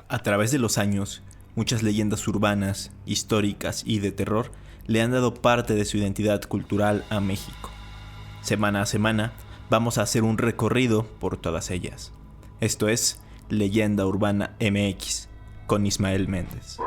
A través de los años, muchas leyendas urbanas, históricas y de terror le han dado parte de su identidad cultural a México. Semana a semana, vamos a hacer un recorrido por todas ellas. Esto es Leyenda Urbana MX, con Ismael Méndez.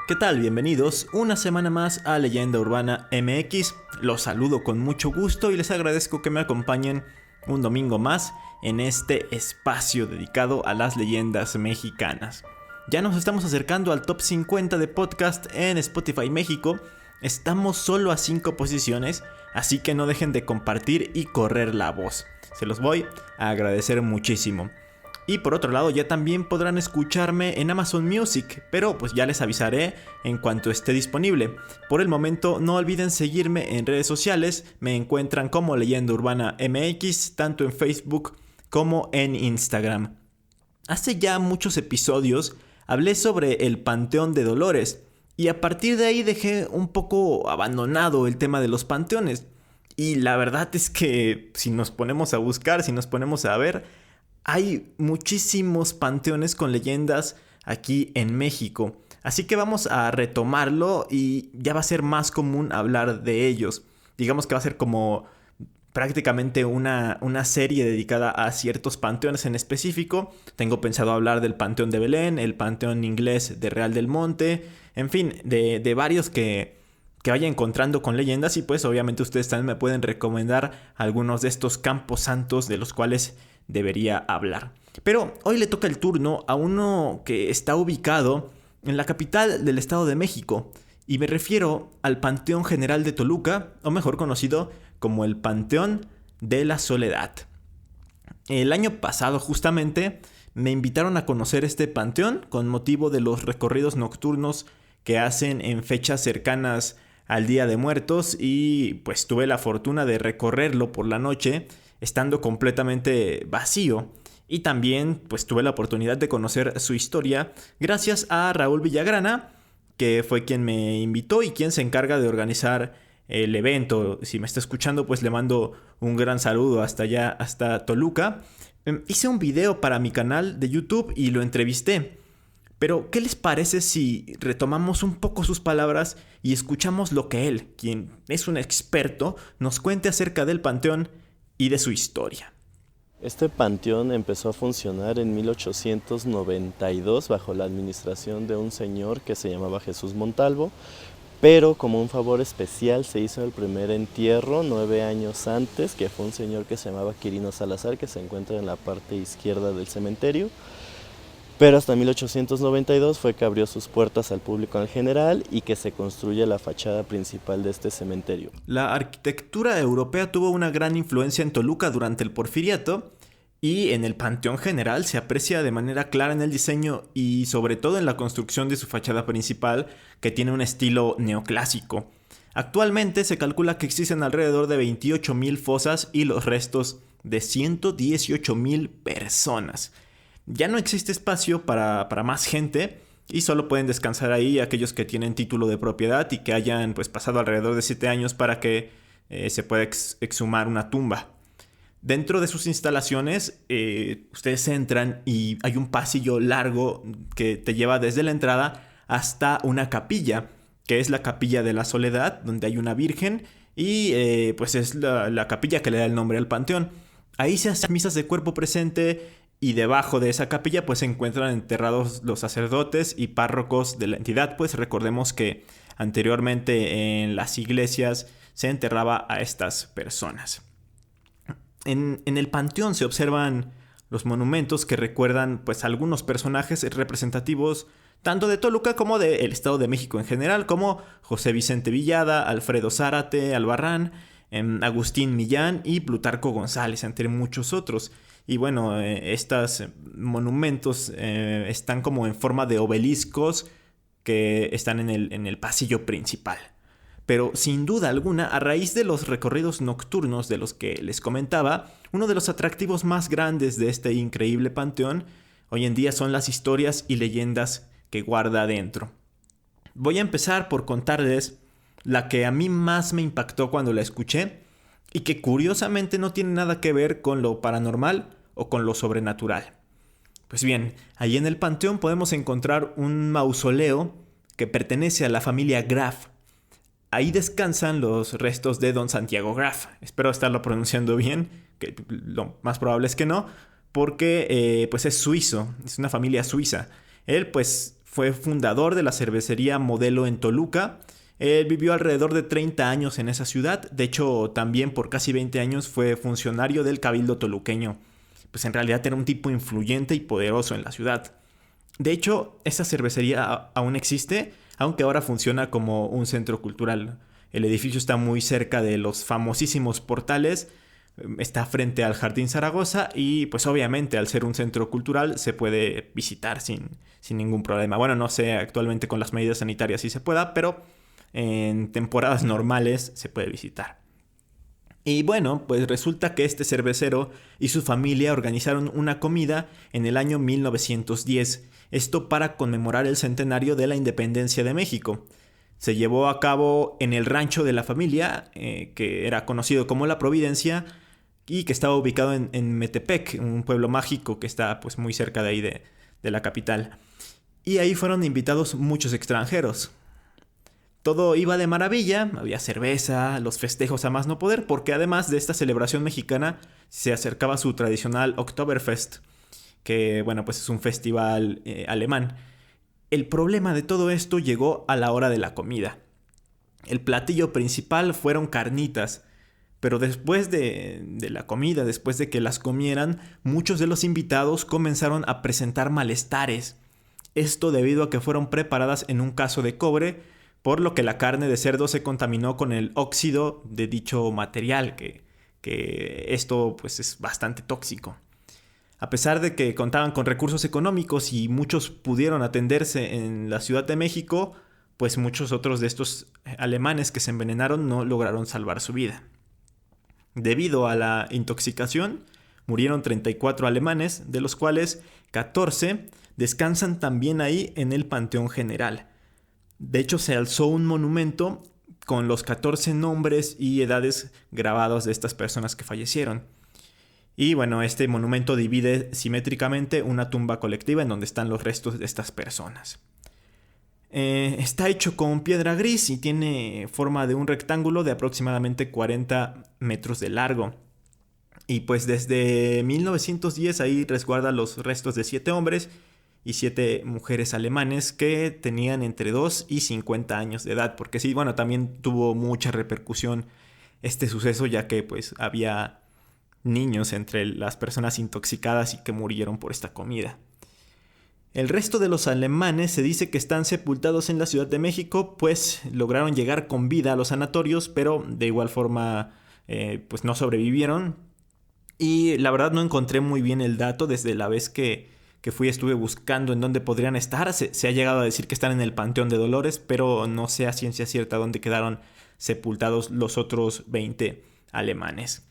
¿Qué tal? Bienvenidos una semana más a Leyenda Urbana MX. Los saludo con mucho gusto y les agradezco que me acompañen un domingo más en este espacio dedicado a las leyendas mexicanas. Ya nos estamos acercando al top 50 de podcast en Spotify México. Estamos solo a 5 posiciones, así que no dejen de compartir y correr la voz. Se los voy a agradecer muchísimo. Y por otro lado, ya también podrán escucharme en Amazon Music, pero pues ya les avisaré en cuanto esté disponible. Por el momento, no olviden seguirme en redes sociales, me encuentran como Leyenda Urbana MX, tanto en Facebook como en Instagram. Hace ya muchos episodios hablé sobre el Panteón de Dolores, y a partir de ahí dejé un poco abandonado el tema de los panteones. Y la verdad es que si nos ponemos a buscar, si nos ponemos a ver, hay muchísimos panteones con leyendas aquí en México, así que vamos a retomarlo y ya va a ser más común hablar de ellos. Digamos que va a ser como prácticamente una serie dedicada a ciertos panteones en específico. Tengo pensado hablar del Panteón de Belén, el Panteón Inglés de Real del Monte, en fin, de varios que vaya encontrando con leyendas, y pues obviamente ustedes también me pueden recomendar algunos de estos campos santos de los cuales debería hablar. Pero hoy le toca el turno a uno que está ubicado en la capital del Estado de México, y me refiero al Panteón General de Toluca, o mejor conocido como el Panteón de la Soledad. El año pasado justamente me invitaron a conocer este panteón con motivo de los recorridos nocturnos que hacen en fechas cercanas al Día de Muertos, y pues tuve la fortuna de recorrerlo por la noche estando completamente vacío, y también pues tuve la oportunidad de conocer su historia gracias a Raúl Villagrana, que fue quien me invitó y quien se encarga de organizar el evento. Si me está escuchando, pues le mando un gran saludo hasta allá, hasta Toluca. Hice un video para mi canal de YouTube y lo entrevisté. Pero, ¿qué les parece si retomamos un poco sus palabras y escuchamos lo que él, quien es un experto, nos cuente acerca del panteón y de su historia? Este panteón empezó a funcionar en 1892 bajo la administración de un señor que se llamaba Jesús Montalvo, pero como un favor especial se hizo el primer entierro 9 años antes, que fue un señor que se llamaba Quirino Salazar, que se encuentra en la parte izquierda del cementerio. Pero hasta 1892 fue que abrió sus puertas al público en general y que se construye la fachada principal de este cementerio. La arquitectura europea tuvo una gran influencia en Toluca durante el Porfiriato, y en el Panteón General se aprecia de manera clara en el diseño y sobre todo en la construcción de su fachada principal, que tiene un estilo neoclásico. Actualmente se calcula que existen alrededor de 28,000 fosas y los restos de 118,000 personas. Ya no existe espacio para más gente, y solo pueden descansar ahí aquellos que tienen título de propiedad y que hayan pues pasado alrededor de 7 años para que se pueda exhumar una tumba. Dentro de sus instalaciones, ustedes entran y hay un pasillo largo que te lleva desde la entrada hasta una capilla, que es la Capilla de la Soledad, donde hay una virgen, y pues es la capilla que le da el nombre al panteón. Ahí se hacen misas de cuerpo presente, y debajo de esa capilla pues se encuentran enterrados los sacerdotes y párrocos de la entidad. Pues recordemos que anteriormente en las iglesias se enterraba a estas personas. En el panteón se observan los monumentos que recuerdan pues algunos personajes representativos tanto de Toluca como del Estado de México en general, como José Vicente Villada, Alfredo Zárate Albarrán, Agustín Millán y Plutarco González, entre muchos otros. Y bueno, estos monumentos están como en forma de obeliscos que están en el pasillo principal. Pero sin duda alguna, a raíz de los recorridos nocturnos de los que les comentaba, uno de los atractivos más grandes de este increíble panteón hoy en día son las historias y leyendas que guarda adentro. Voy a empezar por contarles la que a mí más me impactó cuando la escuché, y que curiosamente no tiene nada que ver con lo paranormal o con lo sobrenatural. Pues bien, allí en el panteón podemos encontrar un mausoleo que pertenece a la familia Graf. Ahí descansan los restos de don Santiago Graf. Espero estarlo pronunciando bien, que lo más probable es que no, porque pues es suizo, es una familia suiza. Él pues fue fundador de la cervecería Modelo en Toluca. Él vivió alrededor de 30 años en esa ciudad. De hecho, también por casi 20 años fue funcionario del Cabildo toluqueño. Pues en realidad era un tipo influyente y poderoso en la ciudad. De hecho, esa cervecería aún existe, aunque ahora funciona como un centro cultural. El edificio está muy cerca de los famosísimos portales, está frente al Jardín Zaragoza y pues obviamente al ser un centro cultural se puede visitar sin ningún problema. Bueno, no sé actualmente con las medidas sanitarias si se pueda, pero en temporadas normales se puede visitar. Y bueno, pues resulta que este cervecero y su familia organizaron una comida en el año 1910, esto para conmemorar el centenario de la independencia de México. Se llevó a cabo en el rancho de la familia, que era conocido como La Providencia, y que estaba ubicado en Metepec, un pueblo mágico que está pues muy cerca de ahí de la capital. Y ahí fueron invitados muchos extranjeros. Todo iba de maravilla, había cerveza, los festejos a más no poder, porque además de esta celebración mexicana se acercaba su tradicional Oktoberfest, que bueno, pues es un festival alemán. El problema de todo esto llegó a la hora de la comida. El platillo principal fueron carnitas, pero después de la comida, después de que las comieran, muchos de los invitados comenzaron a presentar malestares. Esto debido a que fueron preparadas en un caso de cobre, por lo que la carne de cerdo se contaminó con el óxido de dicho material, que esto pues es bastante tóxico. A pesar de que contaban con recursos económicos y muchos pudieron atenderse en la Ciudad de México, pues muchos otros de estos alemanes que se envenenaron no lograron salvar su vida. Debido a la intoxicación, murieron 34 alemanes, de los cuales 14 descansan también ahí en el Panteón General. De hecho, se alzó un monumento con los 14 nombres y edades grabados de estas personas que fallecieron. Y bueno, este monumento divide simétricamente una tumba colectiva en donde están los restos de estas personas. Está hecho con piedra gris y tiene forma de un rectángulo de aproximadamente 40 metros de largo. Y pues desde 1910 ahí resguarda los restos de 7 hombres y 7 mujeres alemanes que tenían entre 2 y 50 años de edad. Porque sí, bueno, también tuvo mucha repercusión este suceso, ya que pues había niños entre las personas intoxicadas y que murieron por esta comida. El resto de los alemanes se dice que están sepultados en la Ciudad de México, pues lograron llegar con vida a los sanatorios, pero de igual forma pues no sobrevivieron. Y la verdad no encontré muy bien el dato desde la vez que fui, estuve buscando en dónde podrían estar. Se ha llegado a decir que están en el Panteón de Dolores, pero no sé a ciencia cierta dónde quedaron sepultados los otros 20 alemanes.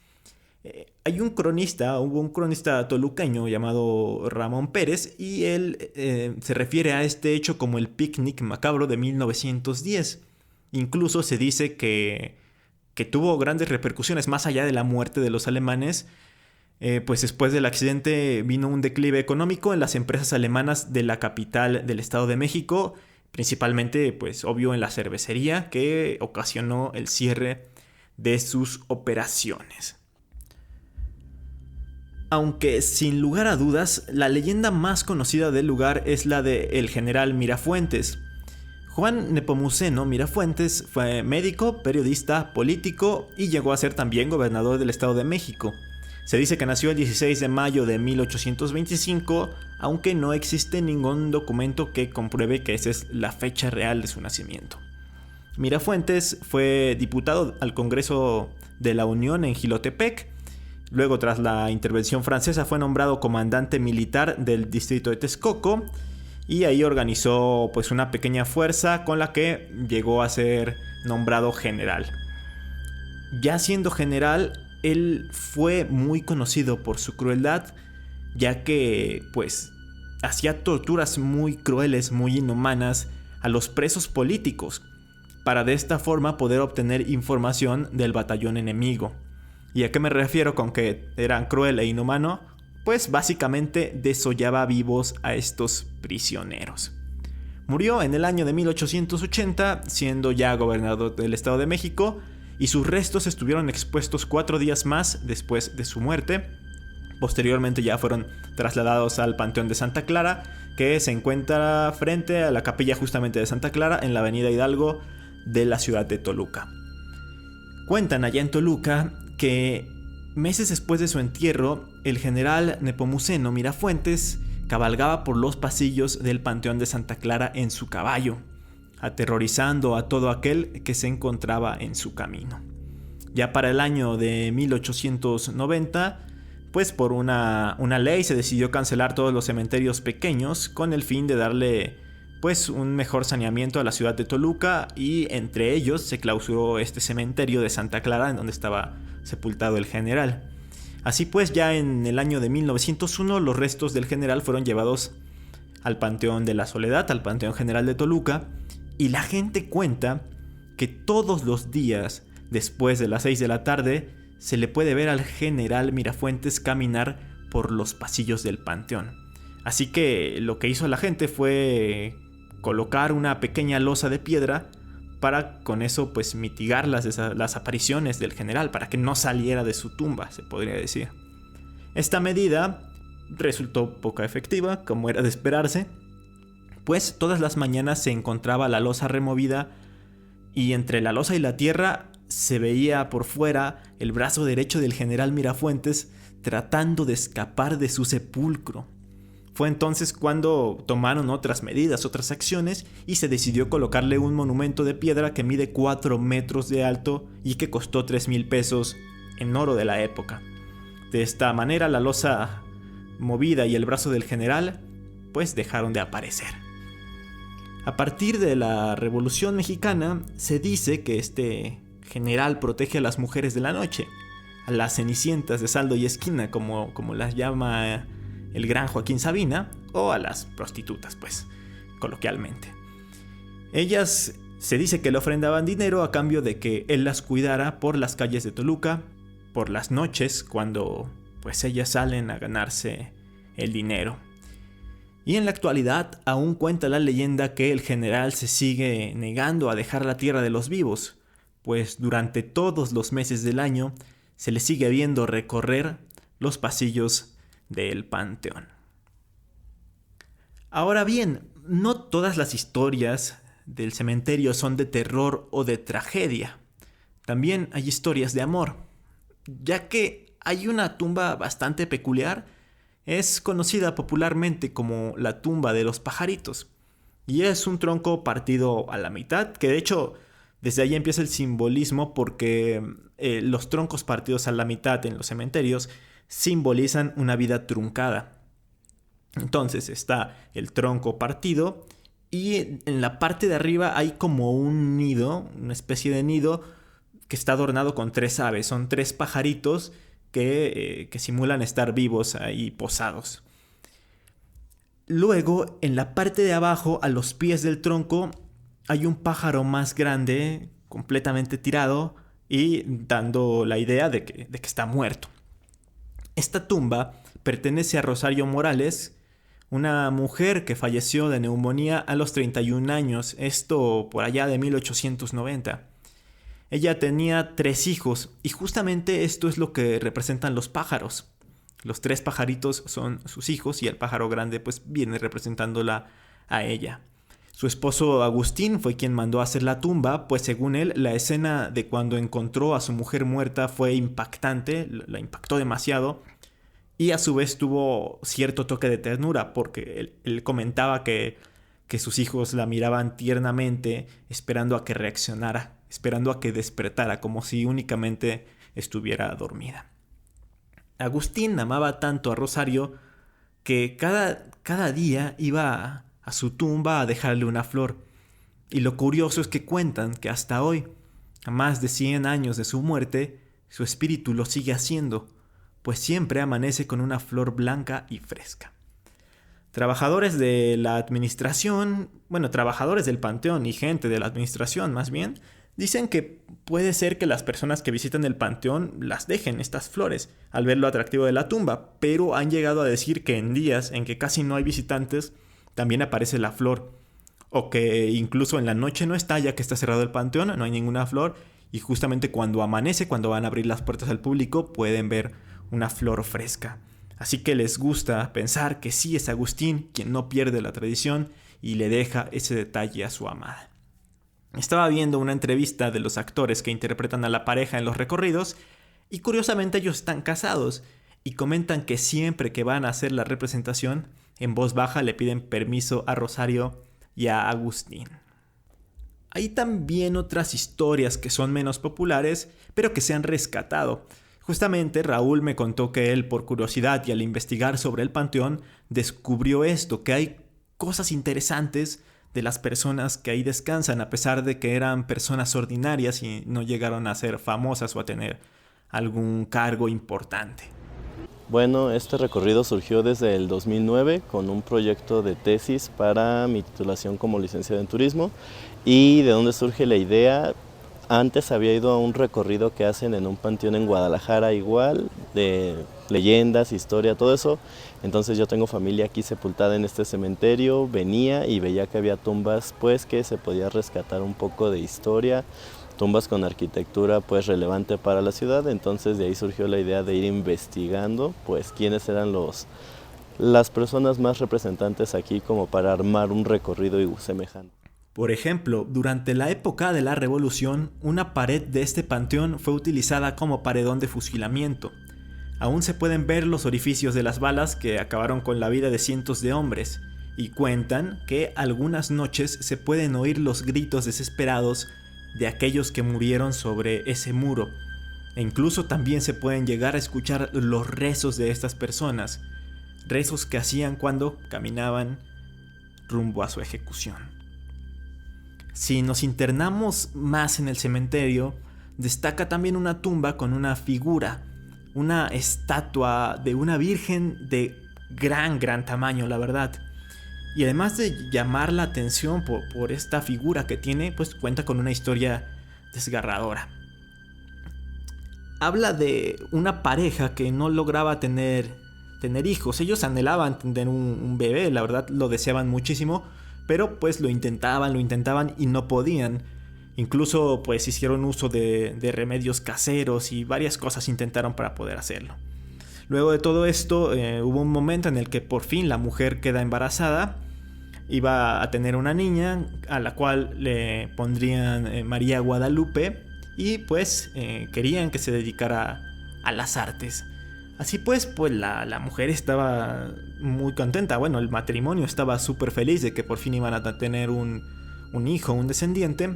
Hubo un cronista toluqueño llamado Ramón Pérez y él se refiere a este hecho como el picnic macabro de 1910. Incluso se dice que tuvo grandes repercusiones más allá de la muerte de los alemanes. Pues después del accidente vino un declive económico en las empresas alemanas de la capital del Estado de México, principalmente, pues obvio, en la cervecería, que ocasionó el cierre de sus operaciones. Aunque sin lugar a dudas, la leyenda más conocida del lugar es la de el general Mirafuentes. Juan Nepomuceno Mirafuentes fue médico, periodista, político y llegó a ser también gobernador del Estado de México. Se dice que nació el 16 de mayo de 1825, aunque no existe ningún documento que compruebe que esa es la fecha real de su nacimiento. Mirafuentes fue diputado al Congreso de la Unión en Jilotepec. Luego, tras la intervención francesa, fue nombrado comandante militar del distrito de Texcoco y ahí organizó pues una pequeña fuerza con la que llegó a ser nombrado general. Ya siendo general, él fue muy conocido por su crueldad, ya que pues hacía torturas muy crueles, muy inhumanas a los presos políticos, para de esta forma poder obtener información del batallón enemigo. ¿Y a qué me refiero con que era cruel e inhumano? Pues básicamente desollaba vivos a estos prisioneros. Murió en el año de 1880, siendo ya gobernador del Estado de México, y sus restos estuvieron expuestos 4 días más después de su muerte. Posteriormente ya fueron trasladados al Panteón de Santa Clara, que se encuentra frente a la capilla justamente de Santa Clara en la avenida Hidalgo de la ciudad de Toluca. Cuentan allá en Toluca que meses después de su entierro, el general Nepomuceno Mirafuentes cabalgaba por los pasillos del Panteón de Santa Clara en su caballo, aterrorizando a todo aquel que se encontraba en su camino. Ya para el año de 1890, pues por una ley se decidió cancelar todos los cementerios pequeños con el fin de darle pues un mejor saneamiento a la ciudad de Toluca, y entre ellos se clausuró este cementerio de Santa Clara en donde estaba sepultado el general. Así pues, ya en el año de 1901 los restos del general fueron llevados al Panteón de la Soledad, al Panteón General de Toluca, y la gente cuenta que todos los días después de las 6 de la tarde se le puede ver al general Mirafuentes caminar por los pasillos del panteón. Así que lo que hizo la gente fue colocar una pequeña losa de piedra para con eso pues mitigar las apariciones del general, para que no saliera de su tumba, se podría decir. Esta medida resultó poco efectiva, como era de esperarse, pues todas las mañanas se encontraba la losa removida y entre la losa y la tierra se veía por fuera el brazo derecho del general Mirafuentes tratando de escapar de su sepulcro. Fue entonces cuando tomaron otras medidas, otras acciones, y se decidió colocarle un monumento de piedra que mide 4 metros de alto y que costó 3,000 pesos en oro de la época. De esta manera la losa movida y el brazo del general pues dejaron de aparecer. A partir de la Revolución Mexicana se dice que este general protege a las mujeres de la noche, a las cenicientas de saldo y esquina, como las llama el gran Joaquín Sabina, o a las prostitutas, pues, coloquialmente. Ellas se dice que le ofrendaban dinero a cambio de que él las cuidara por las calles de Toluca, por las noches, cuando pues ellas salen a ganarse el dinero. Y en la actualidad aún cuenta la leyenda que el general se sigue negando a dejar la tierra de los vivos, pues durante todos los meses del año se le sigue viendo recorrer los pasillos del panteón. Ahora bien, no todas las historias del cementerio son de terror o de tragedia. También hay historias de amor, ya que hay una tumba bastante peculiar. Es conocida popularmente como la tumba de los pajaritos, y es un tronco partido a la mitad, que de hecho desde ahí empieza el simbolismo, porque los troncos partidos a la mitad en los cementerios simbolizan una vida truncada. Entonces está el tronco partido y en la parte de arriba hay como un nido, una especie de nido que está adornado con 3 aves. Son 3 pajaritos que simulan estar vivos ahí posados. Luego, en la parte de abajo, a los pies del tronco, hay un pájaro más grande, completamente tirado y dando la idea de que está muerto. Esta tumba pertenece a Rosario Morales, una mujer que falleció de neumonía a los 31 años, esto por allá de 1890. Ella tenía 3 hijos y justamente esto es lo que representan los pájaros. Los 3 pajaritos son sus hijos y el pájaro grande pues viene representándola a ella. Su esposo Agustín fue quien mandó a hacer la tumba, pues según él la escena de cuando encontró a su mujer muerta fue impactante, la impactó demasiado y a su vez tuvo cierto toque de ternura, porque él comentaba que sus hijos la miraban tiernamente esperando a que reaccionara, esperando a que despertara, como si únicamente estuviera dormida. Agustín amaba tanto a Rosario que cada día iba a su tumba a dejarle una flor. Y lo curioso es que cuentan que hasta hoy, a más de 100 años de su muerte, su espíritu lo sigue haciendo, pues siempre amanece con una flor blanca y fresca. Trabajadores de la administración, trabajadores del panteón y gente de la administración más bien, dicen que puede ser que las personas que visitan el panteón las dejen estas flores al ver lo atractivo de la tumba, pero han llegado a decir que en días en que casi no hay visitantes, también aparece la flor. O que incluso en la noche no está, ya que está cerrado el panteón, no hay ninguna flor, y justamente cuando amanece, cuando van a abrir las puertas al público, pueden ver una flor fresca. Así que les gusta pensar que sí es Agustín quien no pierde la tradición y le deja ese detalle a su amada. Estaba viendo una entrevista de los actores que interpretan a la pareja en los recorridos y curiosamente ellos están casados y comentan que siempre que van a hacer la representación, en voz baja le piden permiso a Rosario y a Agustín. Hay también otras historias que son menos populares, pero que se han rescatado. Justamente Raúl me contó que él, por curiosidad y al investigar sobre el panteón, descubrió esto, que hay cosas interesantes de las personas que ahí descansan, a pesar de que eran personas ordinarias y no llegaron a ser famosas o a tener algún cargo importante. Bueno, este recorrido surgió desde el 2009 con un proyecto de tesis para mi titulación como licenciado en turismo. ¿Y de dónde surge la idea? Antes había ido a un recorrido que hacen en un panteón en Guadalajara igual, de leyendas, historia, todo eso. Entonces yo tengo familia aquí sepultada en este cementerio, venía y veía que había tumbas pues que se podía rescatar un poco de historia, tumbas con arquitectura pues relevante para la ciudad. Entonces de ahí surgió la idea de ir investigando pues quiénes eran las personas más representantes aquí como para armar un recorrido semejante. Por ejemplo, durante la época de la Revolución, una pared de este panteón fue utilizada como paredón de fusilamiento. Aún se pueden ver los orificios de las balas que acabaron con la vida de cientos de hombres, y cuentan que algunas noches se pueden oír los gritos desesperados de aquellos que murieron sobre ese muro, e incluso también se pueden llegar a escuchar los rezos de estas personas, rezos que hacían cuando caminaban rumbo a su ejecución. Si nos internamos más en el cementerio, destaca también una tumba con una figura, una estatua de una virgen de gran tamaño, la verdad. Y además de llamar la atención por esta figura que tiene, pues cuenta con una historia desgarradora. Habla de una pareja que no lograba tener hijos. Ellos anhelaban tener un bebé, la verdad lo deseaban muchísimo, pero pues lo intentaban y no podían. Incluso pues hicieron uso de remedios caseros y varias cosas intentaron para poder hacerlo. Luego de todo esto hubo un momento en el que por fin la mujer queda embarazada. Iba a tener una niña a la cual le pondrían María Guadalupe y pues querían que se dedicara a las artes. Así pues la mujer estaba muy contenta. Bueno, el matrimonio estaba súper feliz de que por fin iban a tener un hijo, un descendiente.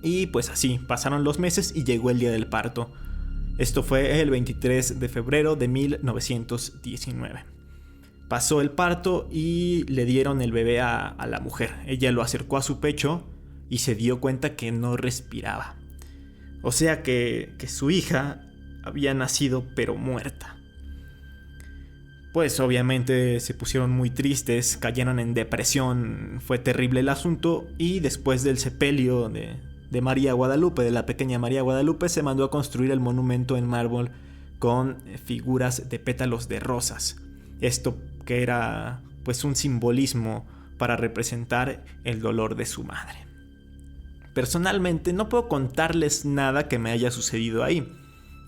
Y pues así, pasaron los meses y llegó el día del parto. Esto fue el 23 de febrero de 1919. Pasó el parto y le dieron el bebé a la mujer. Ella lo acercó a su pecho y se dio cuenta que no respiraba. O sea que su hija había nacido pero muerta. Pues obviamente se pusieron muy tristes, cayeron en depresión, fue terrible el asunto y después del sepelio de María Guadalupe, de la pequeña María Guadalupe, se mandó a construir el monumento en mármol con figuras de pétalos de rosas. Esto que era pues un simbolismo para representar el dolor de su madre. Personalmente no puedo contarles nada que me haya sucedido ahí.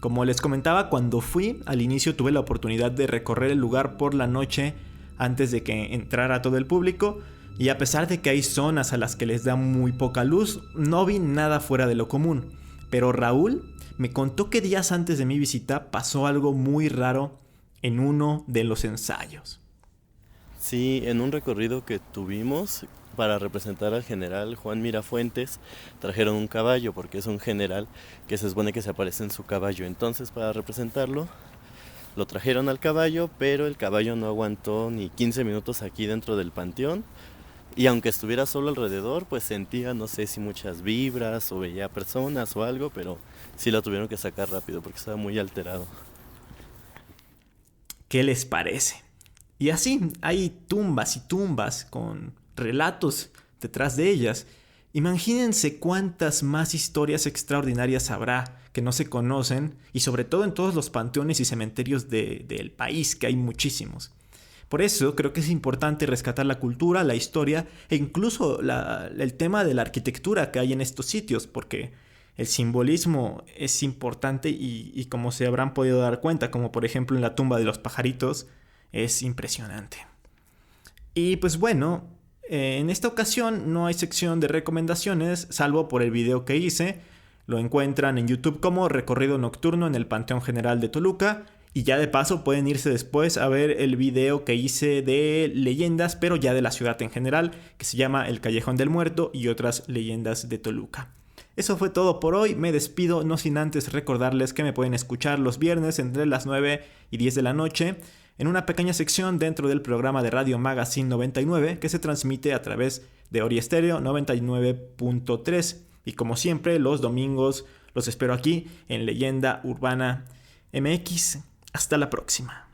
Como les comentaba, cuando fui, al inicio tuve la oportunidad de recorrer el lugar por la noche antes de que entrara todo el público, y a pesar de que hay zonas a las que les da muy poca luz, no vi nada fuera de lo común. Pero Raúl me contó que días antes de mi visita pasó algo muy raro en uno de los ensayos. Sí, en un recorrido que tuvimos para representar al general Juan Mirafuentes, trajeron un caballo porque es un general que se supone que se aparece en su caballo. Entonces, para representarlo, lo trajeron al caballo, pero el caballo no aguantó ni 15 minutos aquí dentro del panteón. Y aunque estuviera solo alrededor, pues sentía, no sé si muchas vibras o veía personas o algo, pero sí lo tuvieron que sacar rápido porque estaba muy alterado. ¿Qué les parece? Y así hay tumbas y tumbas con relatos detrás de ellas. Imagínense cuántas más historias extraordinarias habrá que no se conocen, y sobre todo en todos los panteones y cementerios del país, que hay muchísimos. Por eso creo que es importante rescatar la cultura, la historia e incluso el tema de la arquitectura que hay en estos sitios, porque el simbolismo es importante y como se habrán podido dar cuenta, como por ejemplo en la tumba de los pajaritos, es impresionante. Y pues bueno, en esta ocasión no hay sección de recomendaciones, salvo por el video que hice. Lo encuentran en YouTube como Recorrido Nocturno en el Panteón General de Toluca. Y ya de paso pueden irse después a ver el video que hice de leyendas, pero ya de la ciudad en general, que se llama El Callejón del Muerto y otras leyendas de Toluca. Eso fue todo por hoy, me despido no sin antes recordarles que me pueden escuchar los viernes entre las 9 y 10 de la noche en una pequeña sección dentro del programa de Radio Magazine 99 que se transmite a través de Ori Estéreo 99.3 y como siempre los domingos los espero aquí en Leyenda Urbana MX. Hasta la próxima.